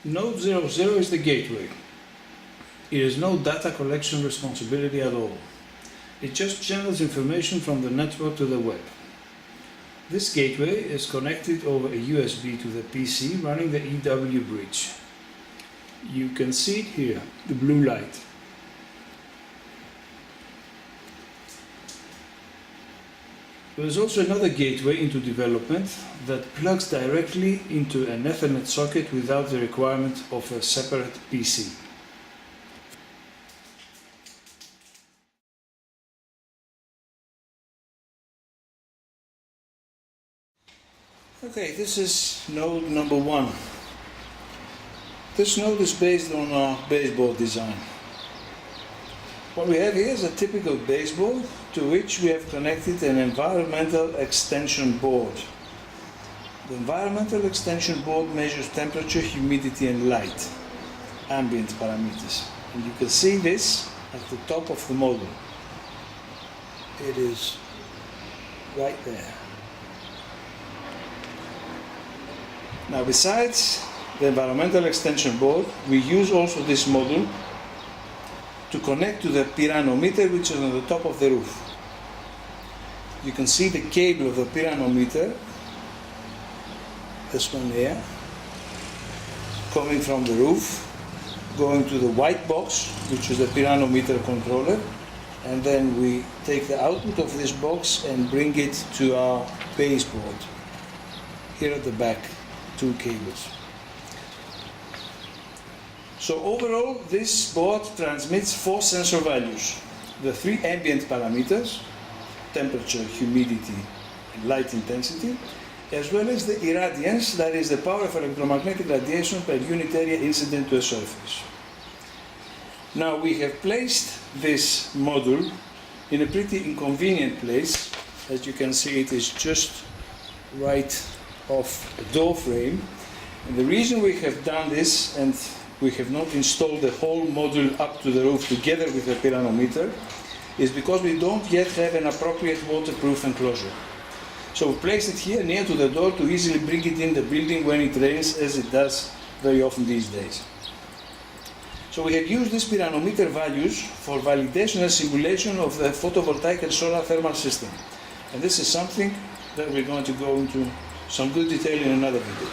Node 00 is the gateway. It has no data collection responsibility at all. It just channels information from the network to the web. This gateway is connected over a USB to the PC running the EW bridge. You can see it here, the blue light. There is also another gateway into development that plugs directly into an Ethernet socket without the requirement of a separate PC. Okay, this is node number 1. This node is based on our baseboard design. What we have here is a typical baseboard to which we have connected an environmental extension board. The environmental extension board measures temperature, humidity and light, ambient parameters. And you can see this at the top of the model. It is right there. Now, besides the environmental extension board, we use also this module to connect to the pyranometer, which is on the top of the roof. You can see the cable of the pyranometer, this one here, coming from the roof, going to the white box, which is the pyranometer controller, and then we take the output of this box and bring it to our baseboard. Here at the back, 2 cables. So overall, this board transmits 4 sensor values. The 3 ambient parameters, temperature, humidity, and light intensity, as well as the irradiance, that is the power of electromagnetic radiation per unit area incident to a surface. Now we have placed this module in a pretty inconvenient place. As you can see, it is just right off a door frame. And the reason we have done this, and we have not installed the whole module up to the roof together with the pyranometer, is because we don't yet have an appropriate waterproof enclosure. So we placed it here near to the door to easily bring it in the building when it rains, as it does very often these days. So we have used these pyranometer values for validation and simulation of the photovoltaic and solar thermal system. And this is something that we're going to go into some good detail in another video.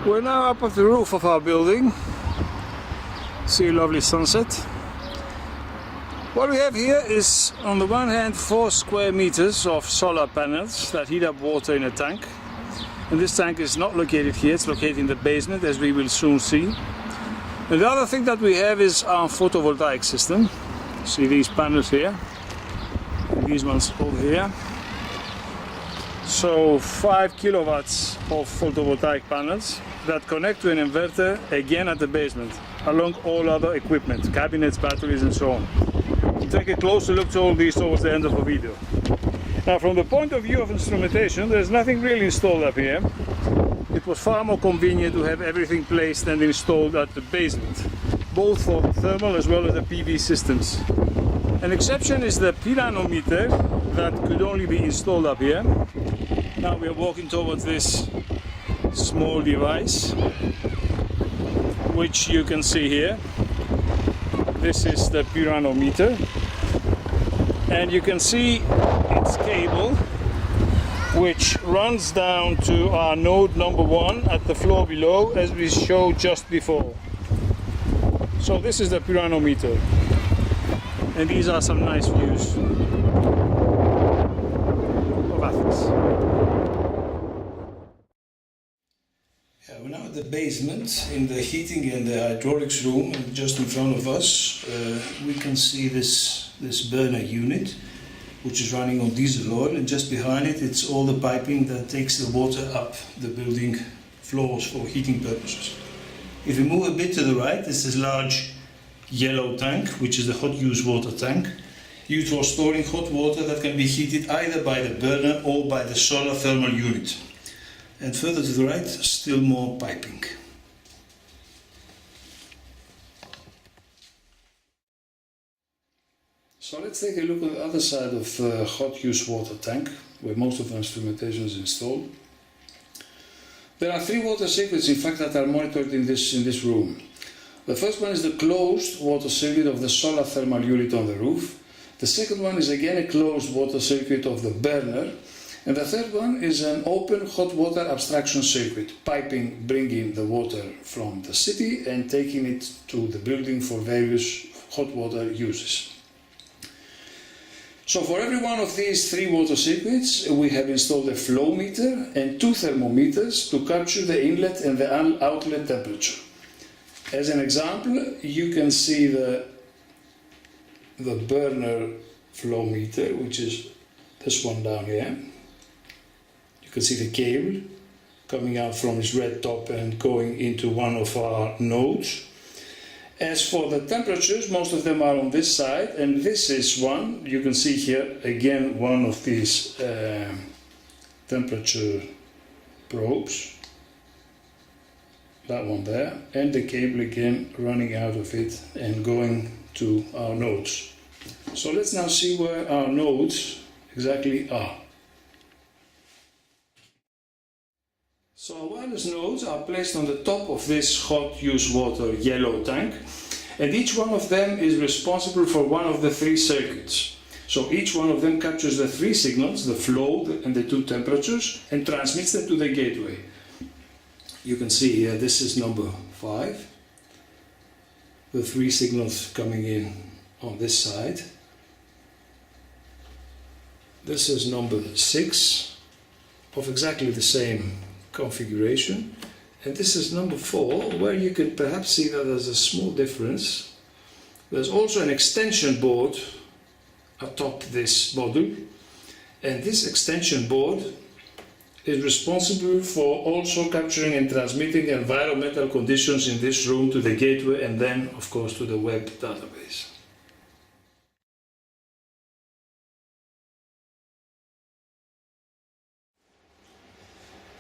We're now up at the roof of our building. See a lovely sunset. What we have here is, on the one hand, 4 square meters of solar panels that heat up water in a tank. And this tank is not located here, it's located in the basement, as we will soon see. And the other thing that we have is our photovoltaic system. See these panels here, and these ones over here. So 5 kilowatts of photovoltaic panels that connect to an inverter, again at the basement, along all other equipment, cabinets, batteries and so on. We'll take a closer look to all these towards the end of the video. Now, from the point of view of instrumentation, there's nothing really installed up here. It was far more convenient to have everything placed and installed at the basement, both for the thermal as well as the PV systems. An exception is the pyranometer that could only be installed up here. Now we are walking towards this small device, which you can see here. This is the pyranometer, and you can see its cable, which runs down to our node number 1 at the floor below, as we showed just before. So this is the pyranometer, and these are some nice views of Athens. the basement, in the heating and the hydraulics room, just in front of us, we can see this burner unit, which is running on diesel oil, and just behind it, it's all the piping that takes the water up the building floors for heating purposes. If we move a bit to the right, this is large yellow tank, which is the hot use water tank, used for storing hot water that can be heated either by the burner or by the solar thermal unit. And further to the right, still more piping. So let's take a look at the other side of the hot use water tank, where most of the instrumentation is installed. There are three water circuits, in fact, that are monitored in this room. The first one is the closed water circuit of the solar thermal unit on the roof. The second one is again a closed water circuit of the burner. And the third one is an open hot water abstraction circuit, piping, bringing the water from the city and taking it to the building for various hot water uses. So for every one of these three water circuits, we have installed a flow meter and two thermometers to capture the inlet and the outlet temperature. As an example, you can see the burner flow meter, which is this one down here. You can see the cable coming out from its red top and going into one of our nodes. As for the temperatures, most of them are on this side, and this is one. You can see here again one of these temperature probes, that one there, and the cable again running out of it and going to our nodes. So let's now see where our nodes exactly are. So our wireless nodes are placed on the top of this hot use water yellow tank, and each one of them is responsible for one of the three circuits. So each one of them captures the three signals, the flow and the two temperatures, and transmits them to the gateway. You can see here, this is number 5, the three signals coming in on this side. This is number 6, of exactly the same configuration, and this is number 4, where you can perhaps see that there's a small difference. There's also an extension board atop this module, and this extension board is responsible for also capturing and transmitting environmental conditions in this room to the gateway and then of course to the web database.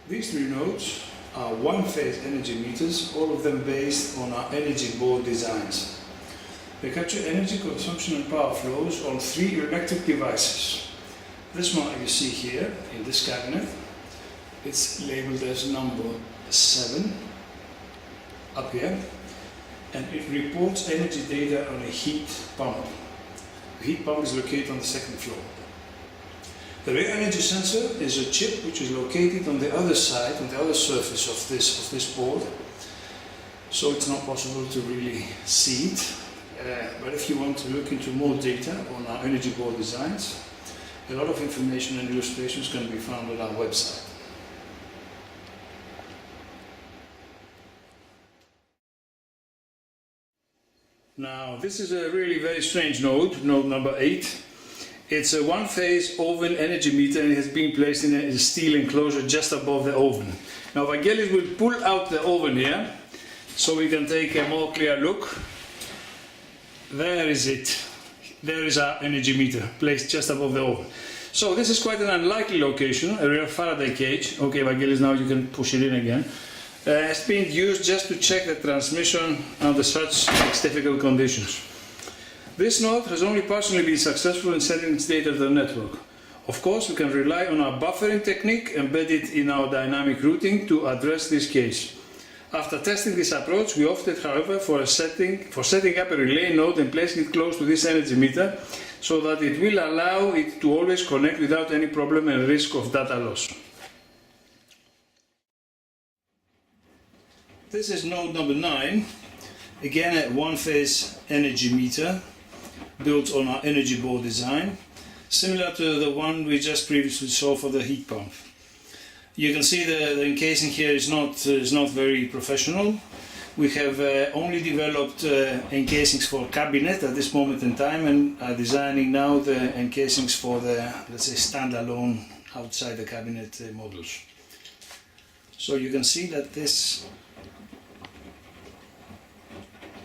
These three nodes are one-phase energy meters, all of them based on our energy board designs. They capture energy consumption and power flows on three electric devices. This one you see here in this cabinet, it's labeled as number 7 up here, and it reports energy data on a heat pump. The heat pump is located on the second floor. The rear energy sensor is a chip which is located on the other side, on the other surface of this board, so it's not possible to really see it. But if you want to look into more data on our energy board designs, a lot of information and illustrations can be found on our website. Now, this is a really very strange node, node number 8. It's a one-phase oven energy meter and it has been placed in a steel enclosure just above the oven. Now, Vangelis will pull out the oven here so we can take a more clear look. There is it. There is our energy meter placed just above the oven. So this is quite an unlikely location, a real Faraday cage. Okay, Vangelis, now you can push it in again. It's been used just to check the transmission under such difficult conditions. This node has only partially been successful in sending its data to the network. Of course, we can rely on our buffering technique embedded in our dynamic routing to address this case. After testing this approach, we opted, however, for setting up a relay node and placing it close to this energy meter so that it will allow it to always connect without any problem and risk of data loss. This is node number 9, again a one-phase energy meter built on our energy board design, similar to the one we just previously saw for the heat pump. You can see the encasing here is not very professional. We have only developed encasings for cabinet at this moment in time, and are designing now the encasings for the, let's say, standalone outside the cabinet models. So you can see that this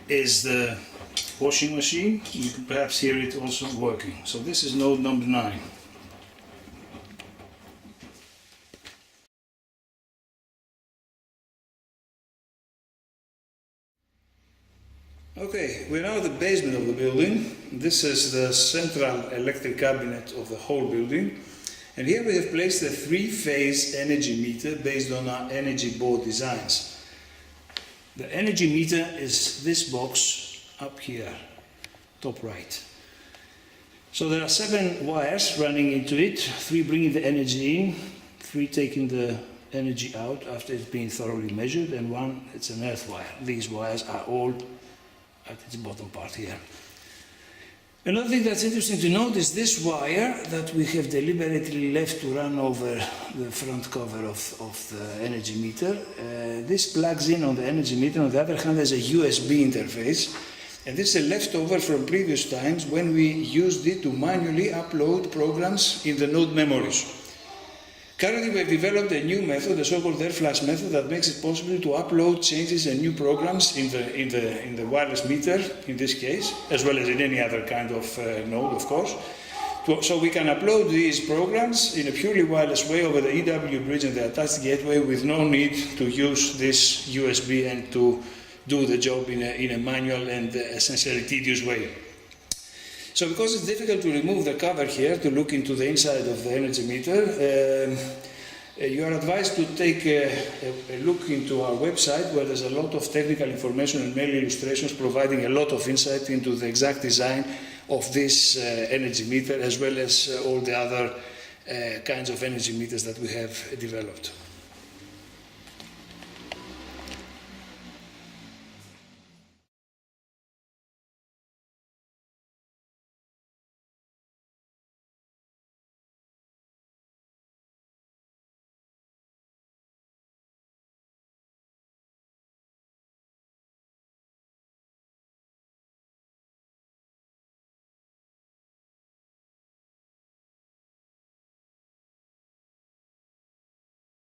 is the washing machine. You can perhaps hear it also working. So this is node number 9. Okay, we're now at the basement of the building. This is the central electric cabinet of the whole building. And here we have placed a 3-phase energy meter based on our energy board designs. The energy meter is this box up here, top right. So there are 7 wires running into it, 3 bringing the energy in, 3 taking the energy out after it's been thoroughly measured, and 1, it's an earth wire. These wires are all at its bottom part here. Another thing that's interesting to note is this wire that we have deliberately left to run over the front cover of the energy meter. This plugs in on the energy meter. On the other hand, there's a USB interface, and this is a leftover from previous times when we used it to manually upload programs in the node memories. Currently, we have developed a new method, the so-called air flash method, that makes it possible to upload changes and new programs in the wireless meter, in this case, as well as in any other kind of node, of course. So we can upload these programs in a purely wireless way over the EW bridge and the attached gateway with no need to use this USB and to do the job in a manual and essentially tedious way. So because it's difficult to remove the cover here to look into the inside of the energy meter, you are advised to take a look into our website, where there's a lot of technical information and many illustrations providing a lot of insight into the exact design of this energy meter, as well as all the other kinds of energy meters that we have developed.